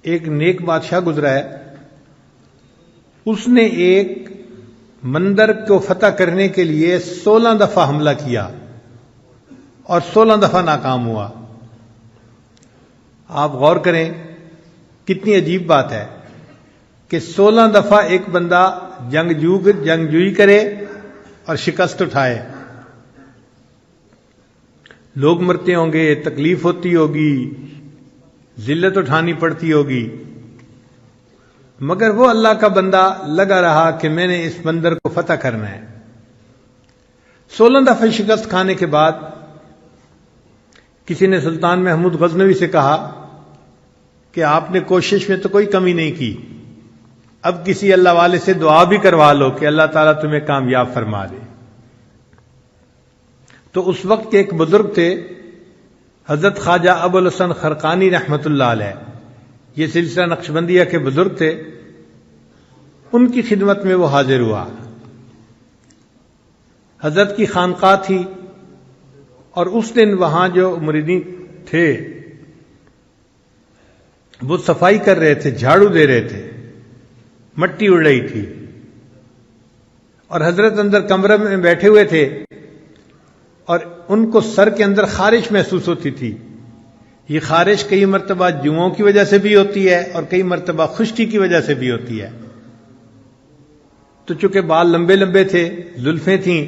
ایک نیک بادشاہ گزرا ہے، اس نے ایک مندر کو فتح کرنے کے لیے 16 دفعہ حملہ کیا اور 16 دفعہ ناکام ہوا۔ آپ غور کریں کتنی عجیب بات ہے کہ 16 دفعہ ایک بندہ جنگجوئی کرے اور شکست اٹھائے۔ لوگ مرتے ہوں گے، تکلیف ہوتی ہوگی، ذلت اٹھانی پڑتی ہوگی، مگر وہ اللہ کا بندہ لگا رہا کہ میں نے اس مندر کو فتح کرنا ہے۔ 16 دفعہ شکست کھانے کے بعد کسی نے سلطان محمود غزنوی سے کہا کہ آپ نے کوشش میں تو کوئی کمی نہیں کی، اب کسی اللہ والے سے دعا بھی کروا لو کہ اللہ تعالیٰ تمہیں کامیاب فرما دے۔ تو اس وقت کے ایک بزرگ تھے حضرت خواجہ ابوالحسن خرقانی رحمۃ اللہ علیہ، یہ سلسلہ نقشبندیہ کے بزرگ تھے، ان کی خدمت میں وہ حاضر ہوا۔ حضرت کی خانقاہ تھی اور اس دن وہاں جو مریدین تھے وہ صفائی کر رہے تھے، جھاڑو دے رہے تھے، مٹی اڑ رہی تھی، اور حضرت اندر کمرے میں بیٹھے ہوئے تھے اور ان کو سر کے اندر خارش محسوس ہوتی تھی۔ یہ خارش کئی مرتبہ جوؤں کی وجہ سے بھی ہوتی ہے اور کئی مرتبہ خشکی کی وجہ سے بھی ہوتی ہے۔ تو چونکہ بال لمبے لمبے تھے، زلفیں تھیں،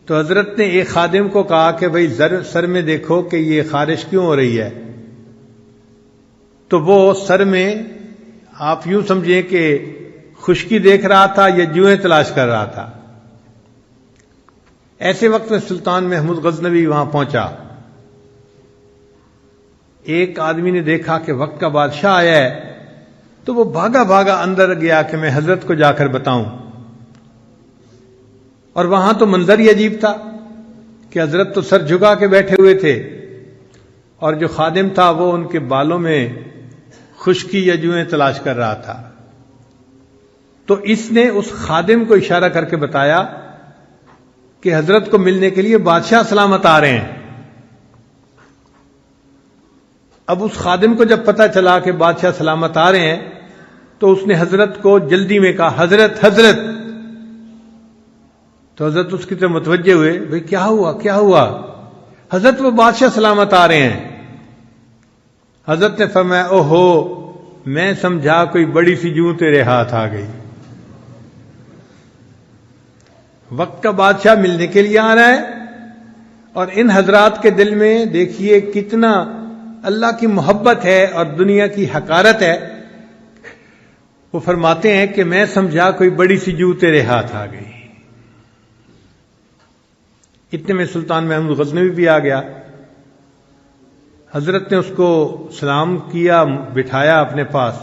تو حضرت نے ایک خادم کو کہا کہ بھئی سر میں دیکھو کہ یہ خارش کیوں ہو رہی ہے۔ تو وہ سر میں آپ یوں سمجھیں کہ خشکی دیکھ رہا تھا یا جوئیں تلاش کر رہا تھا۔ ایسے وقت میں سلطان محمود غزنوی وہاں پہنچا۔ ایک آدمی نے دیکھا کہ وقت کا بادشاہ آیا ہے، تو وہ بھاگا بھاگا اندر گیا کہ میں حضرت کو جا کر بتاؤں۔ اور وہاں تو منظر ہی عجیب تھا کہ حضرت تو سر جھکا کے بیٹھے ہوئے تھے اور جو خادم تھا وہ ان کے بالوں میں خشکی یا جوئیں تلاش کر رہا تھا۔ تو اس نے اس خادم کو اشارہ کر کے بتایا کہ حضرت کو ملنے کے لیے بادشاہ سلامت آ رہے ہیں۔ اب اس خادم کو جب پتہ چلا کہ بادشاہ سلامت آ رہے ہیں تو اس نے حضرت کو جلدی میں کہا حضرت حضرت۔ تو حضرت اس کی طرف متوجہ ہوئے، بھئی کیا ہوا کیا ہوا؟ حضرت وہ بادشاہ سلامت آ رہے ہیں۔ حضرت نے فرمایا اوہو، میں سمجھا کوئی بڑی سی جوں تیرے ہاتھ آ گئی۔ وقت کا بادشاہ ملنے کے لیے آ رہا ہے اور ان حضرات کے دل میں دیکھیے کتنا اللہ کی محبت ہے اور دنیا کی حقارت ہے۔ وہ فرماتے ہیں کہ میں سمجھا کوئی بڑی سی جو تیرے ہاتھ آ گئی۔ اتنے میں سلطان محمود غزنوی بھی آ گیا۔ حضرت نے اس کو سلام کیا، بٹھایا اپنے پاس،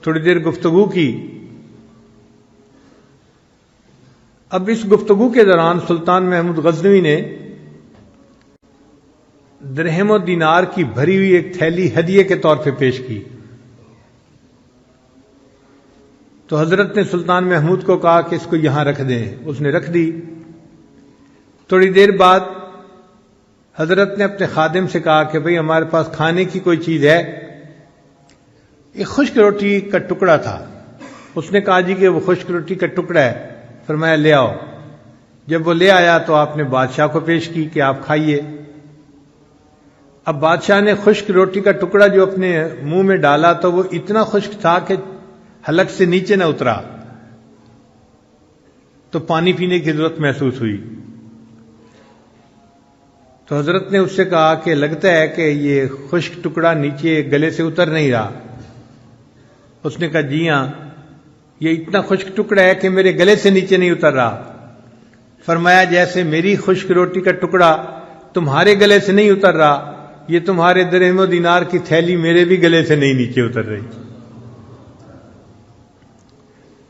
تھوڑی دیر گفتگو کی۔ اب اس گفتگو کے دوران سلطان محمود غزنوی نے درہم و دینار کی بھری ہوئی ایک تھیلی ہدیے کے طور پہ پیش کی۔ تو حضرت نے سلطان محمود کو کہا کہ اس کو یہاں رکھ دیں۔ اس نے رکھ دی۔ تھوڑی دیر بعد حضرت نے اپنے خادم سے کہا کہ بھئی ہمارے پاس کھانے کی کوئی چیز ہے؟ ایک خشک روٹی کا ٹکڑا تھا۔ اس نے کہا جی کہ وہ خشک روٹی کا ٹکڑا ہے۔ فرمایا لے آؤ۔ جب وہ لے آیا تو آپ نے بادشاہ کو پیش کی کہ آپ کھائیے۔ اب بادشاہ نے خشک روٹی کا ٹکڑا جو اپنے منہ میں ڈالا تو وہ اتنا خشک تھا کہ حلق سے نیچے نہ اترا، تو پانی پینے کی ضرورت محسوس ہوئی۔ تو حضرت نے اس سے کہا کہ لگتا ہے کہ یہ خشک ٹکڑا نیچے گلے سے اتر نہیں رہا۔ اس نے کہا جی ہاں، یہ اتنا خشک ٹکڑا ہے کہ میرے گلے سے نیچے نہیں اتر رہا۔ فرمایا جیسے میری خشک روٹی کا ٹکڑا تمہارے گلے سے نہیں اتر رہا، یہ تمہارے درہم و دینار کی تھیلی میرے بھی گلے سے نہیں نیچے اتر رہی۔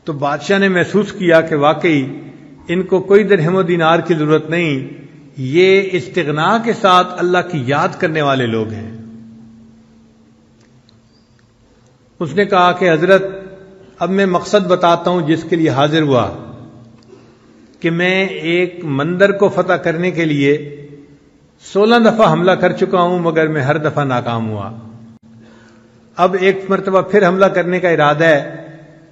تو بادشاہ نے محسوس کیا کہ واقعی ان کو کوئی درہم و دینار کی ضرورت نہیں، یہ استغنا کے ساتھ اللہ کی یاد کرنے والے لوگ ہیں۔ اس نے کہا کہ حضرت اب میں مقصد بتاتا ہوں جس کے لیے حاضر ہوا، کہ میں ایک مندر کو فتح کرنے کے لیے 16 دفعہ حملہ کر چکا ہوں مگر میں ہر دفعہ ناکام ہوا۔ اب ایک مرتبہ پھر حملہ کرنے کا ارادہ ہے،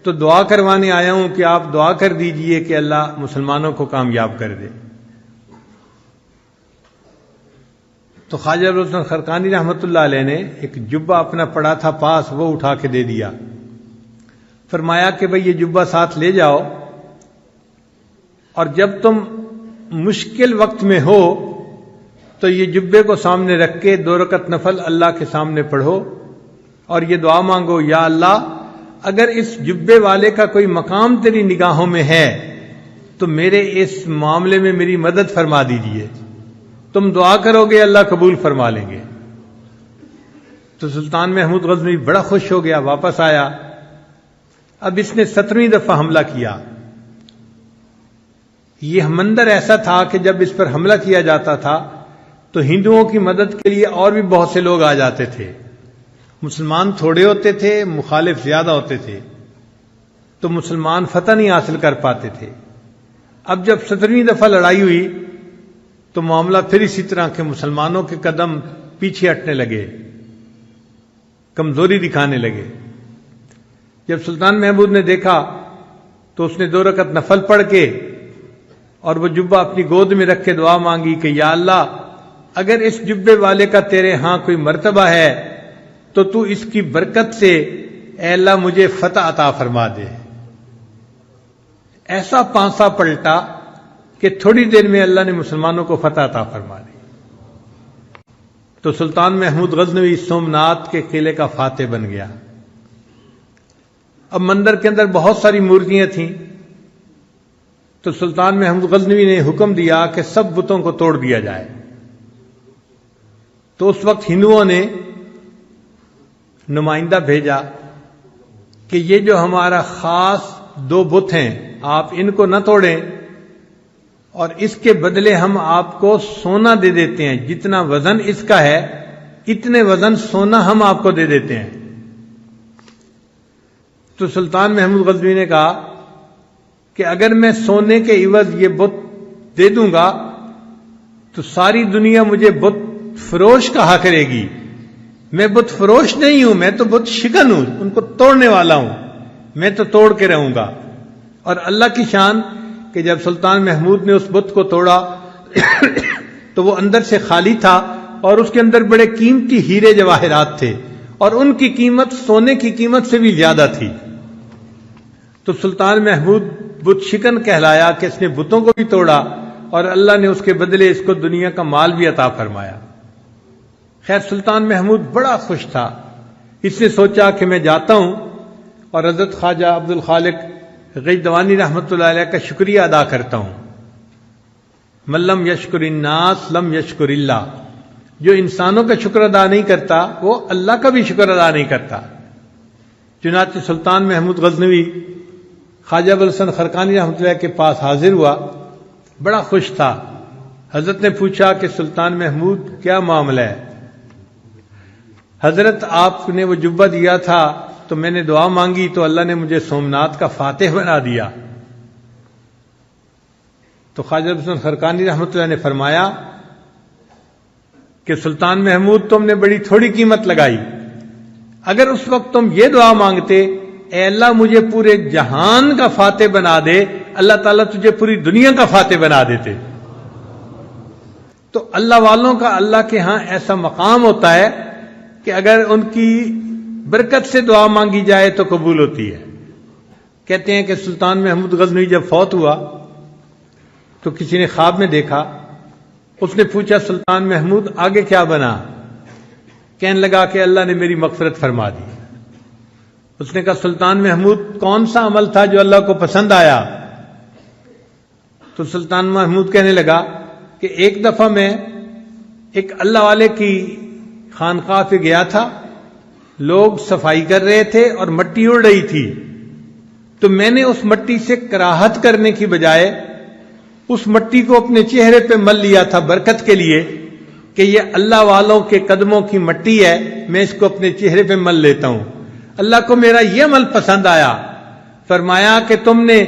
تو دعا کروانے آیا ہوں کہ آپ دعا کر دیجئے کہ اللہ مسلمانوں کو کامیاب کر دے۔ تو خواجہ ابوالحسن خرقانی رحمۃ اللہ علیہ نے ایک جبہ اپنا پڑا تھا پاس، وہ اٹھا کے دے دیا، فرمایا کہ بھئی یہ جبہ ساتھ لے جاؤ، اور جب تم مشکل وقت میں ہو تو یہ جبے کو سامنے رکھ کے 2 رکعت نفل اللہ کے سامنے پڑھو اور یہ دعا مانگو، یا اللہ اگر اس جبے والے کا کوئی مقام تیری نگاہوں میں ہے تو میرے اس معاملے میں میری مدد فرما دیجئے۔ تم دعا کرو گے اللہ قبول فرما لیں گے۔ تو سلطان محمود غزنوی بڑا خوش ہو گیا، واپس آیا۔ اب اس نے 17ویں دفعہ حملہ کیا۔ یہ منظر ایسا تھا کہ جب اس پر حملہ کیا جاتا تھا تو ہندوؤں کی مدد کے لیے اور بھی بہت سے لوگ آ جاتے تھے، مسلمان تھوڑے ہوتے تھے، مخالف زیادہ ہوتے تھے، تو مسلمان فتح نہیں حاصل کر پاتے تھے۔ اب جب 17ویں دفعہ لڑائی ہوئی تو معاملہ پھر اسی طرح کے مسلمانوں کے قدم پیچھے ہٹنے لگے، کمزوری دکھانے لگے۔ جب سلطان محمود نے دیکھا تو اس نے 2 رکعت نفل پڑھ کے اور وہ جبہ اپنی گود میں رکھ کے دعا مانگی کہ یا اللہ اگر اس جبے والے کا تیرے ہاں کوئی مرتبہ ہے تو تو اس کی برکت سے اے اللہ مجھے فتح عطا فرما دے۔ ایسا پانسا پلٹا کہ تھوڑی دیر میں اللہ نے مسلمانوں کو فتح عطا فرما دی۔ تو سلطان محمود غزنوی سومنات کے قلعے کا فاتح بن گیا۔ اب مندر کے اندر بہت ساری مورتیاں تھیں، تو سلطان محمود غزنوی نے حکم دیا کہ سب بتوں کو توڑ دیا جائے۔ تو اس وقت ہندوؤں نے نمائندہ بھیجا کہ یہ جو ہمارا خاص 2 بت ہیں آپ ان کو نہ توڑیں، اور اس کے بدلے ہم آپ کو سونا دے دیتے ہیں، جتنا وزن اس کا ہے اتنے وزن سونا ہم آپ کو دے دیتے ہیں۔ تو سلطان محمود غزنوی نے کہا کہ اگر میں سونے کے عوض یہ بت دے دوں گا تو ساری دنیا مجھے بت فروش کہا کرے گی۔ میں بت فروش نہیں ہوں، میں تو بت شکن ہوں، ان کو توڑنے والا ہوں، میں تو توڑ کے رہوں گا۔ اور اللہ کی شان کہ جب سلطان محمود نے اس بت کو توڑا تو وہ اندر سے خالی تھا اور اس کے اندر بڑے قیمتی ہیرے جواہرات تھے، اور ان کی قیمت سونے کی قیمت سے بھی زیادہ تھی۔ تو سلطان محمود بت شکن کہلایا کہ اس نے بتوں کو بھی توڑا اور اللہ نے اس کے بدلے اس کو دنیا کا مال بھی عطا فرمایا۔ خیر سلطان محمود بڑا خوش تھا، اس نے سوچا کہ میں جاتا ہوں اور حضرت خواجہ عبد الخالق غیدوانی رحمۃ اللہ علیہ کا شکریہ ادا کرتا ہوں۔ من لم یشکر الناس لم یشکر اللہ، جو انسانوں کا شکر ادا نہیں کرتا وہ اللہ کا بھی شکر ادا نہیں کرتا۔ چنانچہ سلطان محمود غزنوی خواجہ ابوالحسن خرقانی رحمۃ اللہ کے پاس حاضر ہوا، بڑا خوش تھا۔ حضرت نے پوچھا کہ سلطان محمود کیا معاملہ ہے؟ حضرت آپ نے وہ جبہ دیا تھا تو میں نے دعا مانگی تو اللہ نے مجھے سومنات کا فاتح بنا دیا۔ تو خواجہ ابوالحسن خرقانی رحمۃ اللہ نے فرمایا کہ سلطان محمود تم نے بڑی تھوڑی قیمت لگائی، اگر اس وقت تم یہ دعا مانگتے اے اللہ مجھے پورے جہان کا فاتح بنا دے، اللہ تعالیٰ تجھے پوری دنیا کا فاتح بنا دیتے۔ تو اللہ والوں کا اللہ کے ہاں ایسا مقام ہوتا ہے کہ اگر ان کی برکت سے دعا مانگی جائے تو قبول ہوتی ہے۔ کہتے ہیں کہ سلطان محمود غزنوی جب فوت ہوا تو کسی نے خواب میں دیکھا، اس نے پوچھا سلطان محمود آگے کیا بنا؟ کہنے لگا کہ اللہ نے میری مغفرت فرما دی۔ اس نے کہا سلطان محمود کون سا عمل تھا جو اللہ کو پسند آیا؟ تو سلطان محمود کہنے لگا کہ ایک دفعہ میں ایک اللہ والے کی خانقاہ پہ گیا تھا، لوگ صفائی کر رہے تھے اور مٹی اڑ رہی تھی، تو میں نے اس مٹی سے کراہت کرنے کی بجائے اس مٹی کو اپنے چہرے پہ مل لیا تھا برکت کے لیے کہ یہ اللہ والوں کے قدموں کی مٹی ہے، میں اس کو اپنے چہرے پہ مل لیتا ہوں۔ اللہ کو میرا یہ عمل پسند آیا، فرمایا کہ تم نے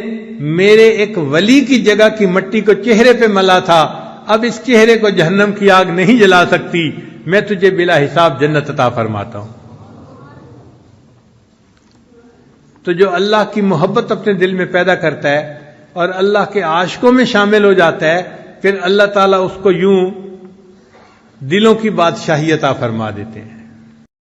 میرے ایک ولی کی جگہ کی مٹی کو چہرے پہ ملا تھا، اب اس چہرے کو جہنم کی آگ نہیں جلا سکتی، میں تجھے بلا حساب جنت عطا فرماتا ہوں۔ تو جو اللہ کی محبت اپنے دل میں پیدا کرتا ہے اور اللہ کے عاشقوں میں شامل ہو جاتا ہے، پھر اللہ تعالیٰ اس کو یوں دلوں کی بادشاہی عطا فرما دیتے ہیں۔